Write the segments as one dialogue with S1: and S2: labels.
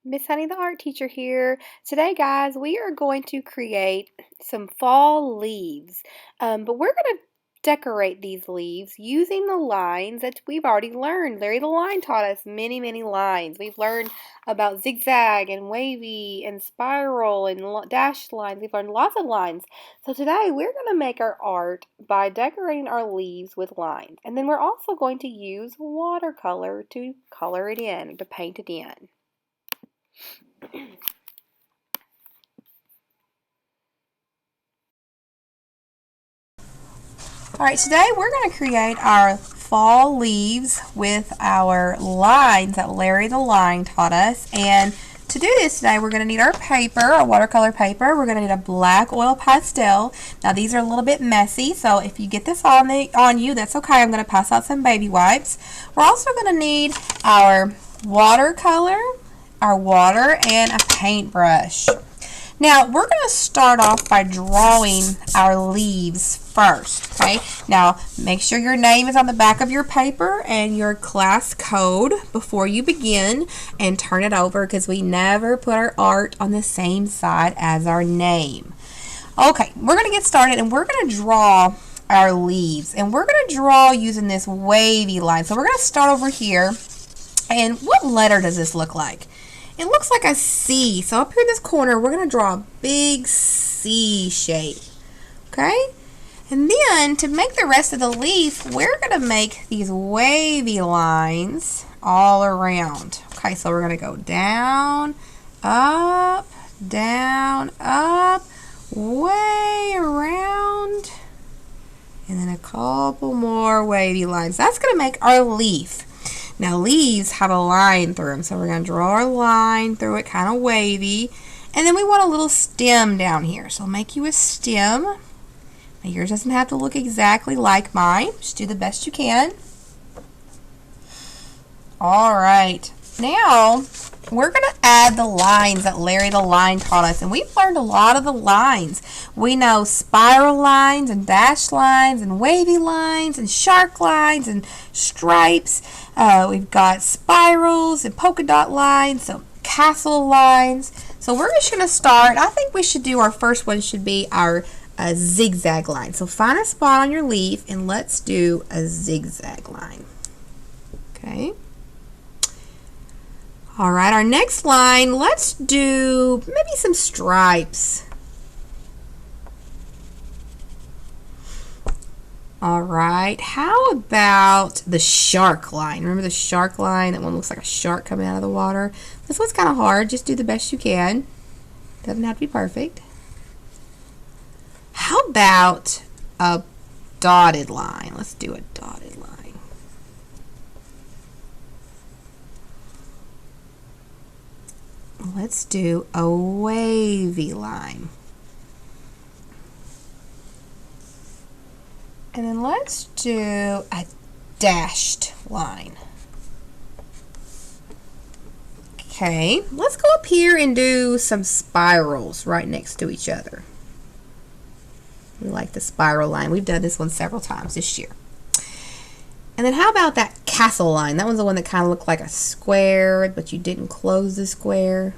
S1: Miss Honey, the art teacher here. Today, guys, we are going to create some fall leaves, but we're going to decorate these leaves using the lines that we've already learned. Larry the Line taught us many, many lines. We've learned about zigzag and wavy and spiral and dashed lines. We've learned lots of lines. So today, we're going to make our art by decorating our leaves with lines. And then we're also going to use watercolor to color it in, to paint it in. Alright, today we're going to create our fall leaves with our lines that Larry the Line taught us. And to do this today, we're going to need our paper, our watercolor paper. We're going to need a black oil pastel. Now these are a little bit messy, so if you get this on you, that's okay. I'm going to pass out some baby wipes. We're also going to need our watercolor, our water, and a paintbrush. Now, we're going to start off by drawing our leaves first, okay? Now, make sure your name is on the back of your paper and your class code before you begin, and turn it over because we never put our art on the same side as our name. Okay, we're going to get started, and we're going to draw our leaves, and we're going to draw using this wavy line. So we're going to start over here, and what letter does this look like? It looks like a C. So up here in this corner, we're going to draw a big C shape. Okay? And then to make the rest of the leaf, we're going to make these wavy lines all around. Okay, so we're going to go down, up, way around, and then a couple more wavy lines. That's going to make our leaf. Now leaves have a line through them, so we're going to draw our line through it, kind of wavy. And then we want a little stem down here, so I'll make you a stem. Now yours doesn't have to look exactly like mine. Just do the best you can. Alright, now we're going to add the lines that Larry the Line taught us, and we've learned a lot of the lines. We know spiral lines and dashed lines and wavy lines and shark lines and stripes. We've got spirals and polka dot lines, so castle lines. So we're just going to start. I think we should do our first one should be our zigzag line. So find a spot on your leaf and let's do a zigzag line. Okay. Alright, our next line, let's do maybe some stripes. Alright, how about the shark line? Remember the shark line? That one looks like a shark coming out of the water. This one's kind of hard. Just do the best you can. Doesn't have to be perfect. How about a dotted line? Let's do a dotted line. Let's do a wavy line. And then let's do a dashed line. Okay, let's go up here and do some spirals right next to each other. We like the spiral line. We've done this one several times this year. And then how about that castle line? That one's the one that kind of looked like a square, but you didn't close the square.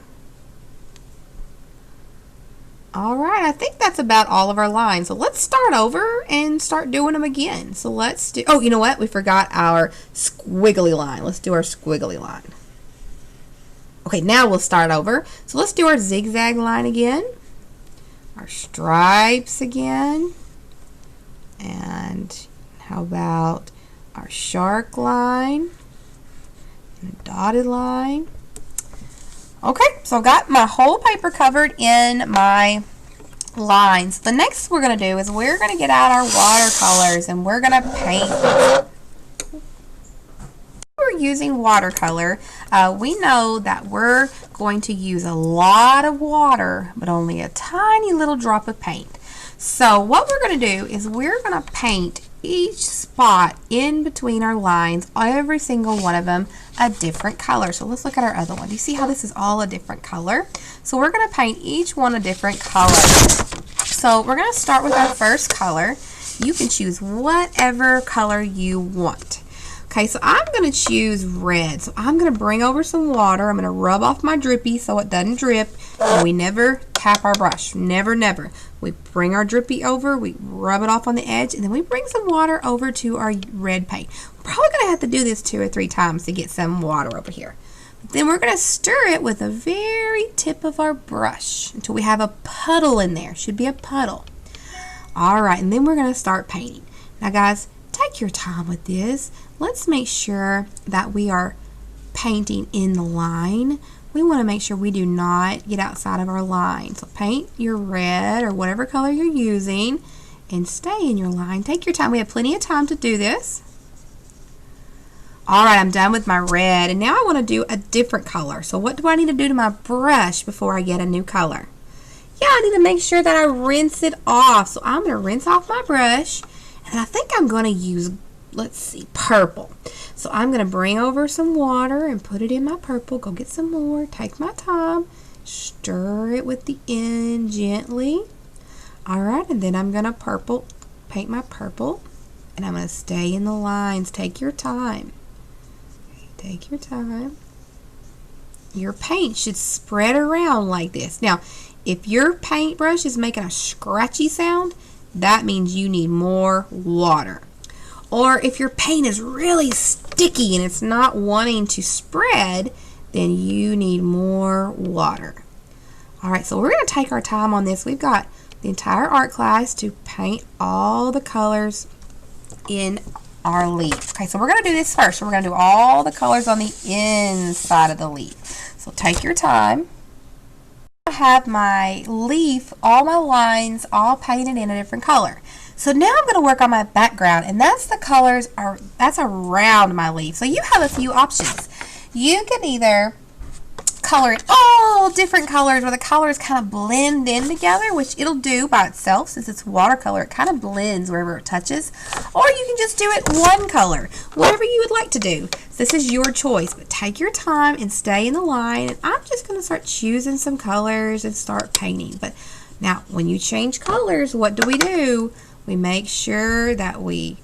S1: Alright, I think that's about all of our lines. So let's start over and start doing them again. So let's do, oh, you know what? We forgot our squiggly line. Let's do our squiggly line. Okay, now we'll start over. So let's do our zigzag line again. Our stripes again. And how about our shark line and a dotted line. Okay, so I've got my whole paper covered in my lines. The next we're going to do is we're going to get out our watercolors and we're going to paint. We're using watercolor. We know that we're going to use a lot of water, but only a tiny little drop of paint. So what we're going to do is we're going to paint each spot in between our lines, every single one of them a different color. So let's look at our other one. Do you see how this is all a different color? So we're going to paint each one a different color. So we're going to start with our first color. You can choose whatever color you want. Okay, so I'm going to choose red. So I'm going to bring over some water. I'm going to rub off my drippy so it doesn't drip. And we never tap our brush. Never, never. We bring our drippy over, we rub it off on the edge, and then we bring some water over to our red paint. We're probably going to have to do this 2 or 3 times to get some water over here. Then we're going to stir it with the very tip of our brush until we have a puddle in there. Should be a puddle. Alright, and then we're going to start painting. Now guys, take your time with this. Let's make sure that we are painting in the line. We want to make sure we do not get outside of our line. So paint your red or whatever color you're using and stay in your line. Take your time. We have plenty of time to do this. Alright, I'm done with my red, and now I want to do a different color. So what do I need to do to my brush before I get a new color? Yeah, I need to make sure that I rinse it off. So I'm going to rinse off my brush, and I think I'm going to use, let's see, purple. So I'm going to bring over some water and put it in my purple. Go get some more. Take my time. Stir it with the end gently. Alright, and then I'm going to paint my purple, and I'm going to stay in the lines. Take your time. Take your time. Your paint should spread around like this. Now, if your paintbrush is making a scratchy sound, that means you need more water. Or if your paint is really sticky and it's not wanting to spread, then you need more water. Alright, so we're going to take our time on this. We've got the entire art class to paint all the colors in our leaf. Okay, so we're going to do this first. So we're going to do all the colors on the inside of the leaf. So take your time. I have my leaf, all my lines, all painted in a different color. So now I'm going to work on my background, and that's the colors that's around my leaf. So you have a few options. You can either color it all different colors where the colors kind of blend in together, which it'll do by itself since it's watercolor. It kind of blends wherever it touches. Or you can just do it one color, whatever you would like to do. This is your choice, but take your time and stay in the line. And I'm just going to start choosing some colors and start painting. But now, when you change colors, what do? We make sure that we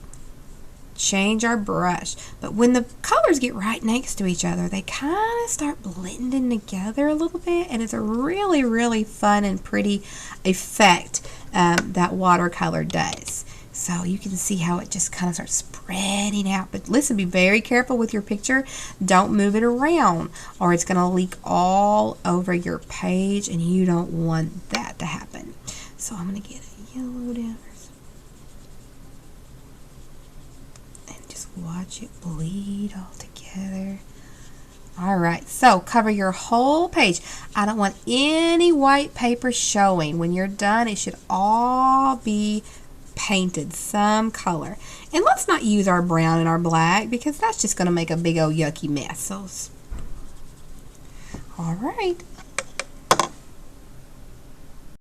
S1: change our brush. But when the colors get right next to each other, they kind of start blending together a little bit, and it's a really, really fun and pretty effect that watercolor does. So you can see how it just kind of starts spreading out. But listen, be very careful with your picture. Don't move it around, or it's going to leak all over your page, and you don't want that to happen. So I'm going to get a yellow down. Watch it bleed all together. Alright, so cover your whole page. I don't want any white paper showing. When you're done, it should all be painted some color. And let's not use our brown and our black because that's just going to make a big old yucky mess. So, alright,